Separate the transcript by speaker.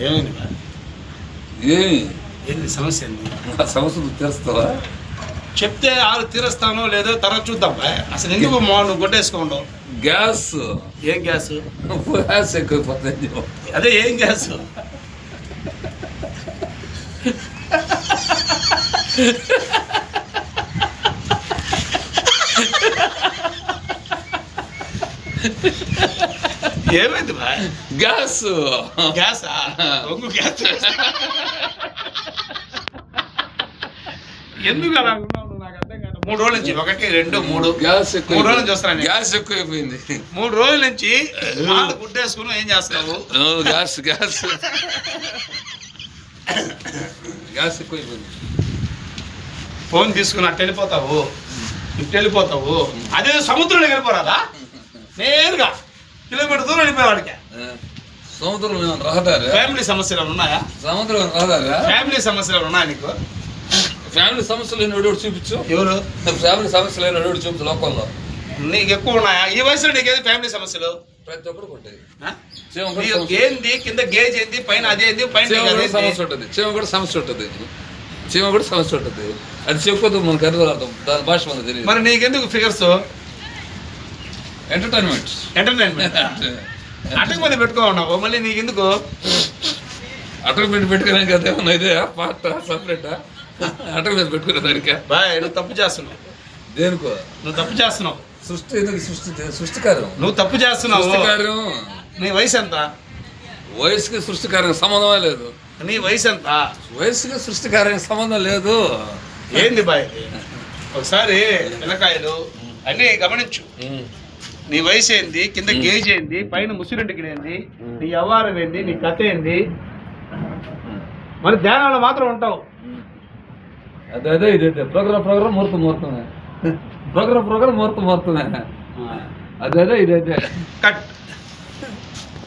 Speaker 1: ఏమైంది ఏంది సమస్య ఏంది?
Speaker 2: సమస్య తీరుస్తావా?
Speaker 1: చెప్తే 6 తీరుస్తానో లేదో తర్వాత చూద్దాం. అసలు ఎందుకు నువ్వు కొట్టేసుకోండు?
Speaker 2: గ్యాస్.
Speaker 1: ఏం గ్యాస్?
Speaker 2: గ్యాస్ ఎక్కువైపోతుంది.
Speaker 1: అదే ఏం గ్యాస్? ఏమైంది బాయ్?
Speaker 2: గ్యాస్.
Speaker 1: గ్యాసా? ఒంగు గ్యాస్. ఎందుకు అలా ఉన్నావు? నాకు అర్థం కాదు. 3 రోజుల నుంచి 1 2 3
Speaker 2: గ్యాస్
Speaker 1: 3 రోజుల నుంచి వస్తాను.
Speaker 2: గ్యాస్ ఎక్కువైపోయింది.
Speaker 1: 3 రోజుల నుంచి మాలు గుడ్డేసుకుని ఏం చేస్తున్నావు?
Speaker 2: గ్యాస్ గ్యాస్ గ్యాస్ ఎక్కువైపోయింది.
Speaker 1: ఫోన్ తీసుకుని అట్టు వెళ్ళిపోతావు, ఇటు వెళ్ళిపోతావు. అదే సముద్రంలో వెళ్ళిపోరాదా? నేరుగా కిలోమీటర్ దూరం వెళ్ళిపోయేవాడికి.
Speaker 2: సముద్రం రహదారి.
Speaker 1: ఫ్యామిలీ సమస్యలు ఉన్నాయా?
Speaker 2: సముద్రం రహదారా?
Speaker 1: ఫ్యామిలీ సమస్యలు ఉన్నాయా నీకు?
Speaker 2: ఫ్యామిలీ సమస్యలు ఎన్నో చూపించు.
Speaker 1: ఎవరు
Speaker 2: ఫ్యామిలీ సమస్యలు ఎన్నో చూపించు. లోకల్లో
Speaker 1: నీకు ఎక్కువ ఉన్నాయా? ఈ వయసులో నీకేది ఫ్యామిలీ సమస్యలు?
Speaker 2: ప్రతి ఒక్కరు కొట్టేది
Speaker 1: ఏంది? కింద గేజ్ ఏంది, పైన అదేంది, పైన
Speaker 2: సమస్య ఉంటుంది. చీమ కూడా సమస్య ఉంటుంది. చీమ కూడా సమస్య ఉంటుంది. అది చెప్పొద్దు, మనకు అర్థం. దాని భాష మనకు తెలియదు.
Speaker 1: మరి నీకెందుకు ఫిగర్స్?
Speaker 2: ఎంటర్టైన్మెంట్
Speaker 1: అటక మీద పెట్టుకో ఉన్నావు, మళ్ళీ నీకెందుకు?
Speaker 2: అటక మీద పెట్టుకోవడానికి అదేమన్నా ఇదే పార్ట్ సపరేటా? అటక మీద పెట్టుకునే దానికా?
Speaker 1: బాయ్, నువ్వు తప్పు చేస్తున్నావు.
Speaker 2: దేనికో నువ్వు
Speaker 1: తప్పు చేస్తున్నావు.
Speaker 2: సృష్టి కార్యం.
Speaker 1: నువ్వు తప్పు చేస్తున్నావు.
Speaker 2: సృష్టి కార్యం.
Speaker 1: నీ వయసు ఎంత?
Speaker 2: వయసుకి సృష్టి కార్యం సంబంధమే లేదు.
Speaker 1: నీ వయసు ఎంత?
Speaker 2: వయసుకి సృష్టి కార్యం సంబంధం లేదు.
Speaker 1: ఏంది బాయ్? ఒకసారి పిల్లకాయలు అన్నీ గమనించు. నీ వయసు ఏంది, కింద గేజ్ ఏంది, పైన ముసిరింటికి ఏంది, నీ వ్యవహారం ఏంది, నీ కథ ఏంది? మరి ధ్యానంలో మాత్రం ఉంటావు.
Speaker 2: అదే ఇదే ప్రోగ్రామ్ ముహూర్తమే. ప్రోగ్రామ్ ముహూర్తమే. అదే ఇదే
Speaker 1: కట్.